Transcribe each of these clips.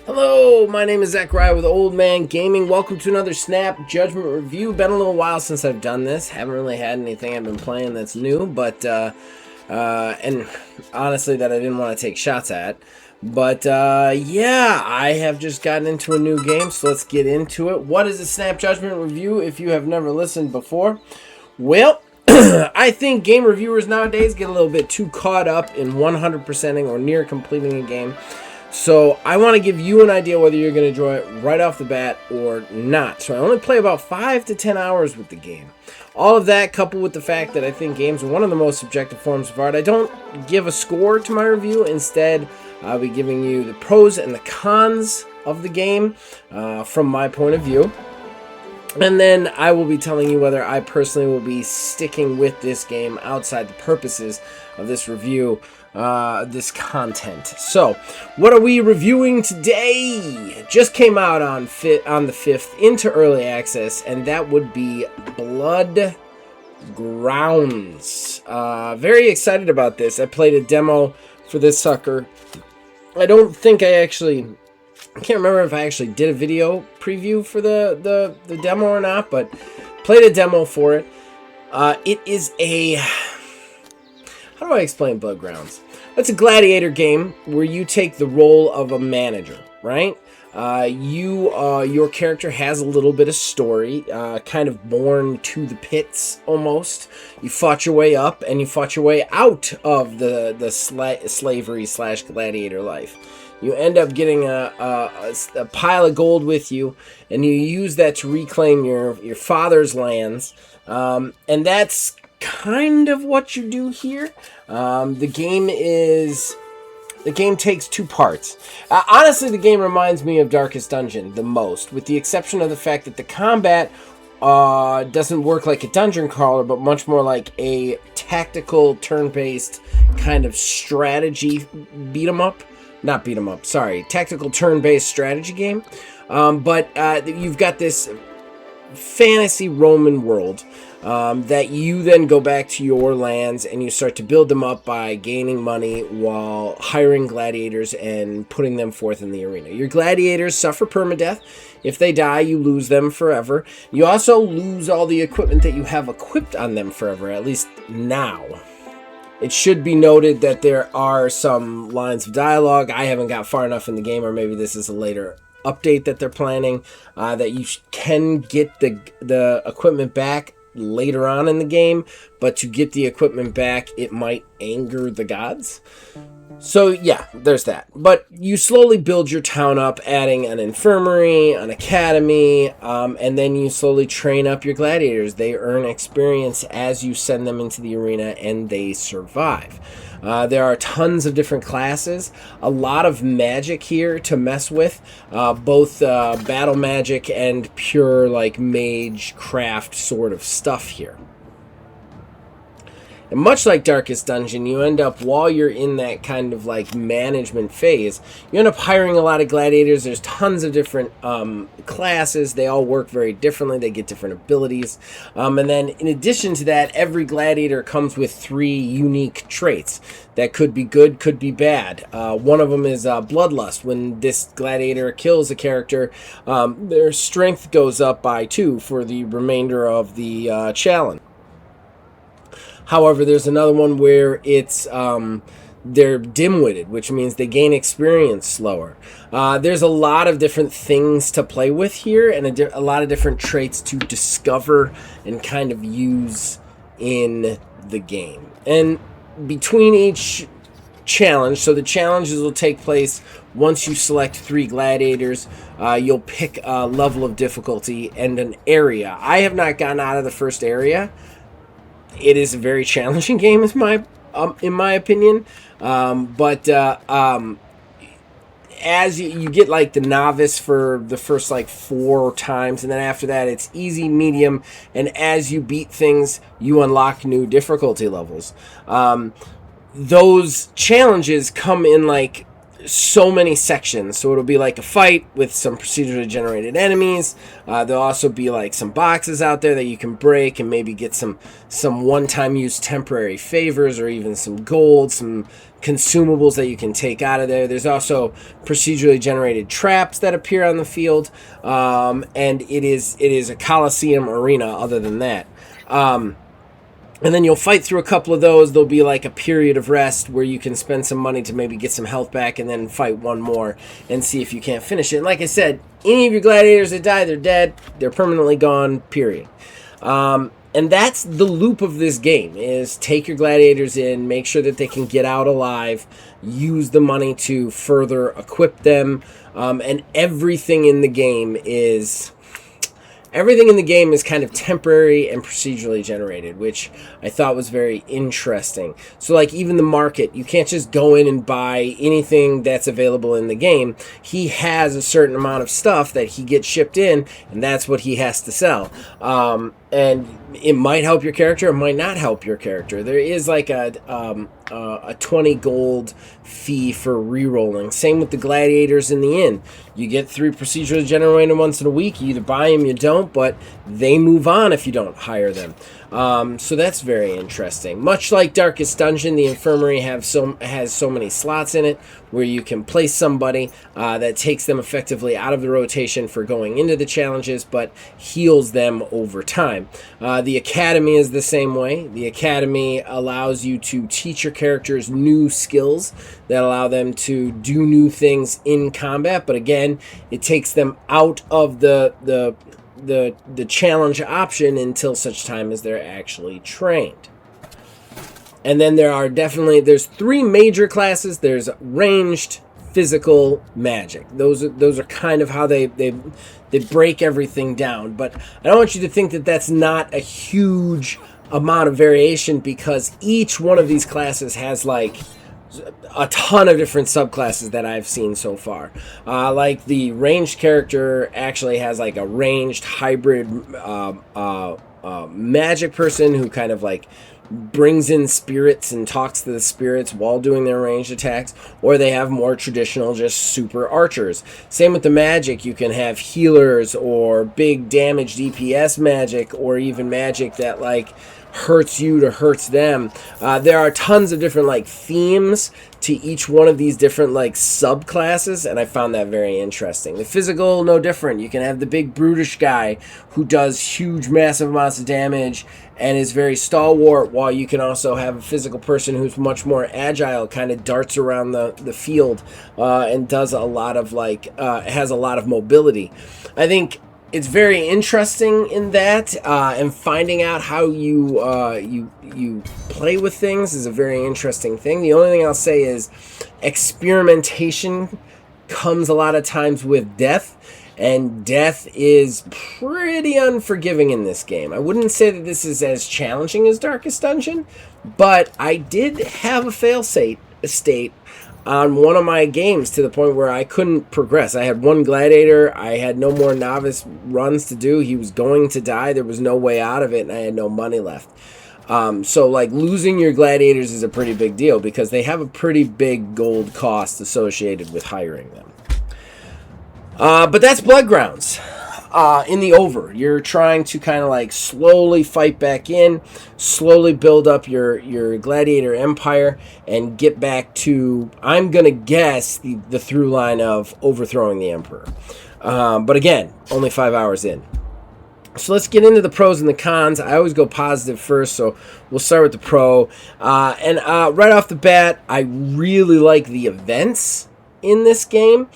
Hello, my name is Zachariah with Old Man Gaming. Welcome to another Snap Judgment review. Been a little while since I've done this. Haven't really had anything I've been playing that's new, but and honestly that I didn't want to take shots at. But yeah, I have just gotten into a new game, so let's get into it. What is a Snap Judgment review if you have never listened before? Well, I think game reviewers nowadays get a little bit too caught up in 100%ing or near completing a game. So I want to give you an idea whether you're going to enjoy it right off the bat or not. So I only play about 5 to 10 hours with the game. All of that coupled with the fact that I think games are one of the most subjective forms of art. I don't give a score to my review. Instead, I'll be giving you the pros and the cons of the game from my point of view. And then I will be telling you whether I personally will be sticking with this game outside the purposes of this review, this content. So, what are we reviewing today? It just came out on the 5th into early access, and that would be Bloodgrounds. Very excited about this. I played a demo for this sucker. I can't remember if I actually did a video preview for the demo or not, but played a demo for it. It is a... How do I explain Bloodgrounds? It's a gladiator game where you take the role of a manager, right? Your character has a little bit of story, kind of born to the pits almost. You fought your way up and you fought your way out of the slavery / gladiator life. You end up getting a pile of gold with you, and you use that to reclaim your father's lands, and that's kind of what you do here. The game takes two parts. Honestly, the game reminds me of Darkest Dungeon the most, with the exception of the fact that the combat doesn't work like a dungeon crawler, but much more like a tactical turn-based kind of strategy tactical turn-based strategy game. But you've got this fantasy Roman world that you then go back to your lands and you start to build them up by gaining money while hiring gladiators and putting them forth in the arena. Your gladiators suffer permadeath. If they die, you lose them forever. You also lose all the equipment that you have equipped on them forever, at least now. It should be noted that there are some lines of dialogue. I haven't got far enough in the game, or maybe this is a later update that they're planning, that you can get the equipment back later on in the game, but to get the equipment back, it might anger the gods. So yeah, there's that. But you slowly build your town up, adding an infirmary, an academy, and then you slowly train up your gladiators. They earn experience as you send them into the arena, and they survive. There are tons of different classes, a lot of magic here to mess with, both battle magic and pure like mage craft sort of stuff here. And much like Darkest Dungeon, you end up, while you're in that kind of like management phase, you end up hiring a lot of gladiators. There's tons of different classes. They all work very differently. They get different abilities. And then in addition to that, every gladiator comes with 3 unique traits that could be good, could be bad. One of them is bloodlust. When this gladiator kills a character, their strength goes up by 2 for the remainder of the challenge. However, there's another one where it's they're dim-witted, which means they gain experience slower. There's a lot of different things to play with here, and a lot of different traits to discover and kind of use in the game. And between each challenge, so the challenges will take place once you select 3 gladiators. You'll pick a level of difficulty and an area. I have not gotten out of the first area. It is a very challenging game, in my opinion. But as you get like the novice for the first like 4 times, and then after that it's easy, medium, and as you beat things, you unlock new difficulty levels. Those challenges come in like so many sections, so it'll be like a fight with some procedurally generated enemies. There'll also be like some boxes out there that you can break and maybe get some one-time use temporary favors, or even some gold, some consumables that you can take out of there. There's also procedurally generated traps that appear on the field, and it is a Coliseum arena. Other than that. And then you'll fight through a couple of those. There'll be like a period of rest where you can spend some money to maybe get some health back and then fight one more and see if you can't finish it. And like I said, any of your gladiators that die, they're dead. They're permanently gone, period. And that's the loop of this game, is take your gladiators in, make sure that they can get out alive, use the money to further equip them, and everything in the game is kind of temporary and procedurally generated, which I thought was very interesting. So like even the market, you can't just go in and buy anything that's available in the game. He has a certain amount of stuff that he gets shipped in, and that's what he has to sell. And it might help your character, it might not help your character. There is like a 20 gold fee for re-rolling. Same with the gladiators in the inn. You get 3 procedurally generated once in a week. You either buy them, you don't, but they move on if you don't hire them. So that's very interesting. Much like Darkest Dungeon, the infirmary has so many slots in it where you can place somebody that takes them effectively out of the rotation for going into the challenges, but heals them over time. The academy is the same way. The academy allows you to teach your characters new skills that allow them to do new things in combat, but again, it takes them out of the challenge option until such time as they're actually trained. And then there's 3 major classes. There's ranged, physical, magic. Those are kind of how they break everything down. But I don't want you to think that that's not a huge amount of variation, because each one of these classes has like a ton of different subclasses that I've seen so far. Like the ranged character actually has like a ranged hybrid magic person who kind of like brings in spirits and talks to the spirits while doing their ranged attacks, or they have more traditional just super archers. Same with the magic. You can have healers or big damage DPS magic, or even magic that like hurts you to hurts them. There are tons of different like themes to each one of these different like subclasses, and I found that very interesting. The physical, no different. You can have the big brutish guy who does huge massive amounts of damage and is very stalwart, while you can also have a physical person who's much more agile, kind of darts around the field and does a lot of like has a lot of mobility. I think it's very interesting in that, and finding out how you play with things is a very interesting thing. The only thing I'll say is experimentation comes a lot of times with death, and death is pretty unforgiving in this game. I wouldn't say that this is as challenging as Darkest Dungeon, but I did have a fail state on one of my games to the point where I couldn't progress. I had one gladiator. I had no more novice runs to do. He was going to die. There was no way out of it, and I had no money left. So like losing your gladiators is a pretty big deal, because they have a pretty big gold cost associated with hiring them. But that's Bloodgrounds. In the over, you're trying to kind of like slowly fight back in, slowly build up your gladiator empire, and get back to, I'm gonna guess, the through line of overthrowing the emperor. But again, only 5 hours in. So let's get into the pros and the cons. I always go positive first, so we'll start with the pro. And right off the bat, I really like the events in this game.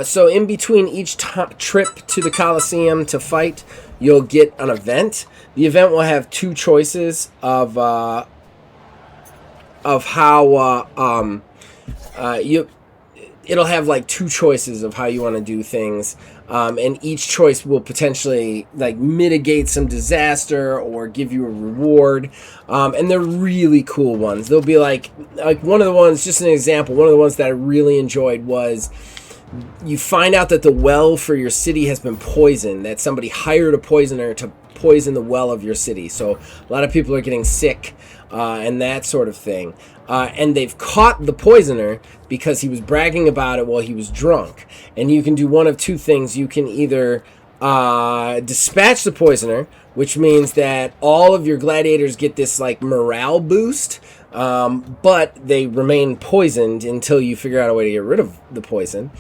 So in between each trip to the Coliseum to fight, you'll get an event. The event will have 2 choices of how it'll have like 2 choices of how you want to do things, and each choice will potentially like mitigate some disaster or give you a reward, and they're really cool ones. They'll be like one of the ones, just an example, one of the ones that I really enjoyed was you find out that the well for your city has been poisoned, that somebody hired a poisoner to poison the well of your city. So a lot of people are getting sick and that sort of thing. And they've caught the poisoner because he was bragging about it while he was drunk. And you can do one of 2 things. You can either dispatch the poisoner, which means that all of your gladiators get this like morale boost, but they remain poisoned until you figure out a way to get rid of the poison.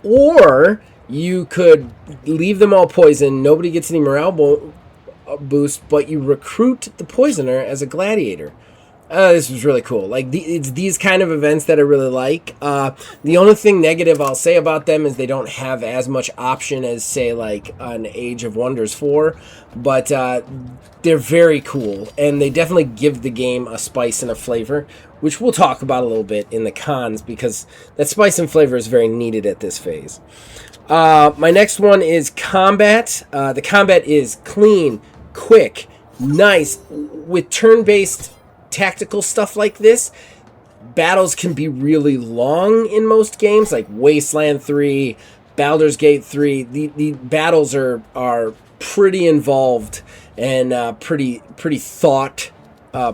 Or you could leave them all poisoned, nobody gets any morale boost, but you recruit the poisoner as a gladiator. This was really cool. Like, it's these kind of events that I really like. The only thing negative I'll say about them is they don't have as much option as, say, like an Age of Wonders 4, but they're very cool, and they definitely give the game a spice and a flavor, which we'll talk about a little bit in the cons, because that spice and flavor is very needed at this phase. My next one is combat. The combat is clean, quick, nice. With turn-based tactical stuff like this, battles can be really long in most games, like Wasteland 3, Baldur's Gate 3. The battles are pretty involved and pretty thought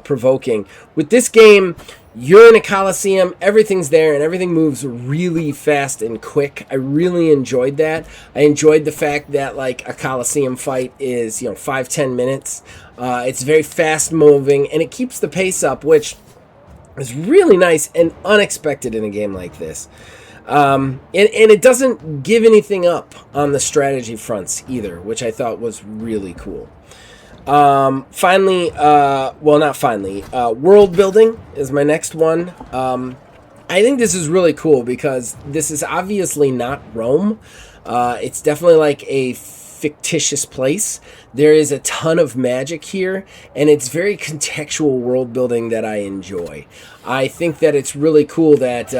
provoking. With this game, you're in a coliseum, everything's there, and everything moves really fast and quick. I really enjoyed that. I enjoyed the fact that, like, a coliseum fight is, 5-10 minutes. It's very fast moving, and it keeps the pace up, which is really nice and unexpected in a game like this. And it doesn't give anything up on the strategy fronts either, which I thought was really cool. Finally, world building is my next one. I think this is really cool because this is obviously not Rome. It's definitely like a fictitious place. There is a ton of magic here, and it's very contextual world building that I enjoy. I think that it's really cool that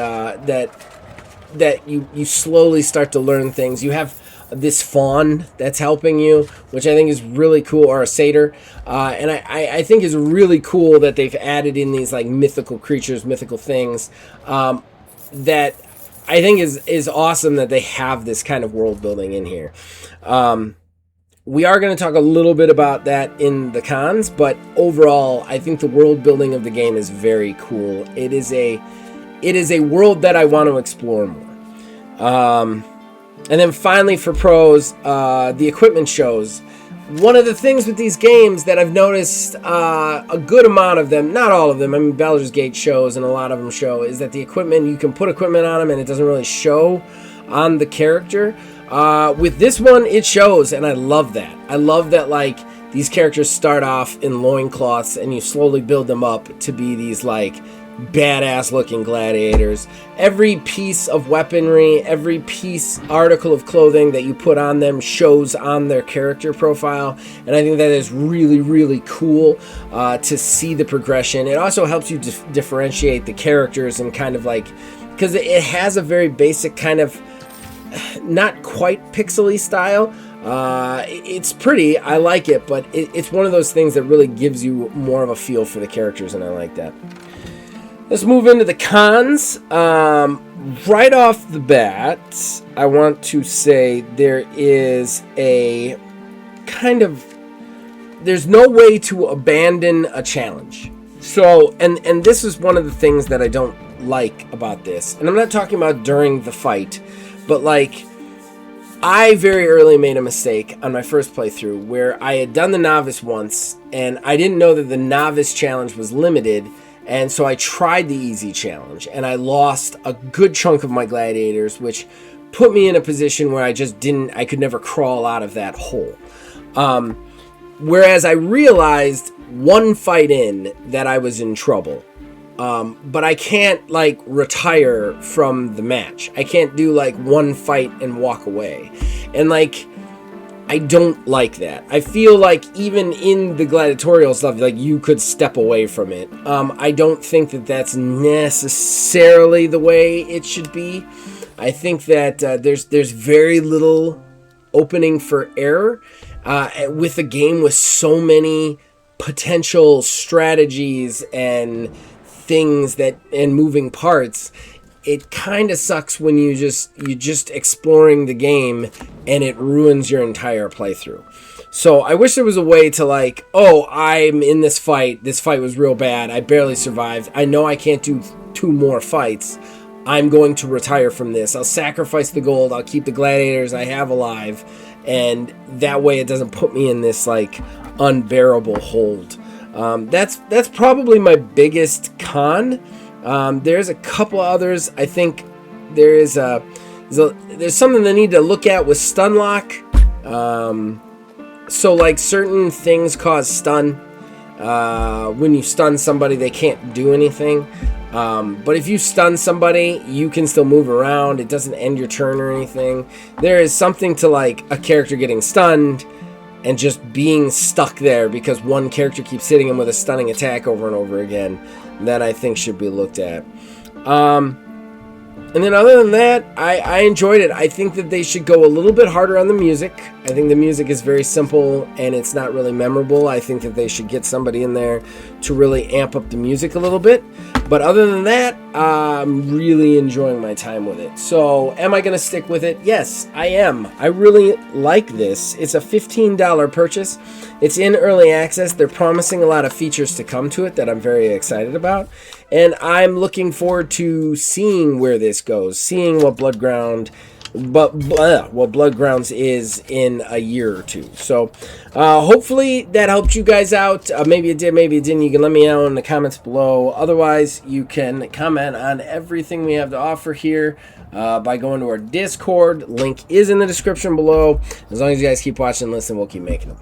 you slowly start to learn things. You have this faun that's helping you, which I think is really cool, or a satyr, and I think is really cool that they've added in these like mythical creatures, mythical things, that I think is awesome that they have this kind of world building in here. We are going to talk a little bit about that in the cons, but overall, I think the world building of the game is very cool. It is a world that I want to explore more. And then finally for pros, the equipment shows. One of the things with these games that I've noticed, a good amount of them, not all of them, I mean Baldur's Gate shows and a lot of them show, is that the equipment, you can put equipment on them and it doesn't really show on the character. With this one, it shows, and I love that. I love that, like, these characters start off in loincloths and you slowly build them up to be these, like, badass looking gladiators. Every piece of weaponry, every article of clothing that you put on them shows on their character profile, and I think that is really, really cool to see the progression. It also helps you differentiate the characters and kind of like, because it has a very basic kind of not quite pixely style. It's pretty, I like it, but it's one of those things that really gives you more of a feel for the characters, and I like that. Let's move into the cons. Right off the bat, I want to say there is a kind of, there's no way to abandon a challenge. So, and this is one of the things that I don't like about this. And I'm not talking about during the fight, but like, I very early made a mistake on my first playthrough where I had done the novice once, and I didn't know that the novice challenge was limited. And so I tried the easy challenge, and I lost a good chunk of my gladiators, which put me in a position where I could never crawl out of that hole. Whereas I realized one fight in that I was in trouble. But I can't, like, retire from the match. I can't do, like, one fight and walk away. And, like, I don't like that. I feel like even in the gladiatorial stuff, like, you could step away from it. I don't think that that's necessarily the way it should be. I think that there's very little opening for error with a game with so many potential strategies and things and moving parts. It kind of sucks when you're just exploring the game and it ruins your entire playthrough. So I wish there was a way to, like, oh, I'm in this fight was real bad, I barely survived, I know I can't do 2 more fights, I'm going to retire from this, I'll sacrifice the gold, I'll keep the gladiators I have alive, and that way it doesn't put me in this, like, unbearable hold. That's probably my biggest con. There's a couple others. I think there's something they need to look at with stun lock. So like certain things cause stun. When you stun somebody, they can't do anything. But if you stun somebody, you can still move around. It doesn't end your turn or anything. There is something to like a character getting stunned and just being stuck there because one character keeps hitting him with a stunning attack over and over again that I think should be looked at. And then other than that, I enjoyed it. I think that they should go a little bit harder on the music. I think the music is very simple and it's not really memorable. I think that they should get somebody in there to really amp up the music a little bit. But other than that, I'm really enjoying my time with it. So am I going to stick with it? Yes, I am. I really like this. It's a $15 purchase. It's in early access. They're promising a lot of features to come to it that I'm very excited about. And I'm looking forward to seeing where this goes, seeing what Bloodgrounds is in a year or two. So hopefully that helped you guys out. Maybe it did, maybe it didn't. You can let me know in the comments below. Otherwise, you can comment on everything we have to offer here by going to our Discord. Link is in the description below. As long as you guys keep watching and listening, we'll keep making them.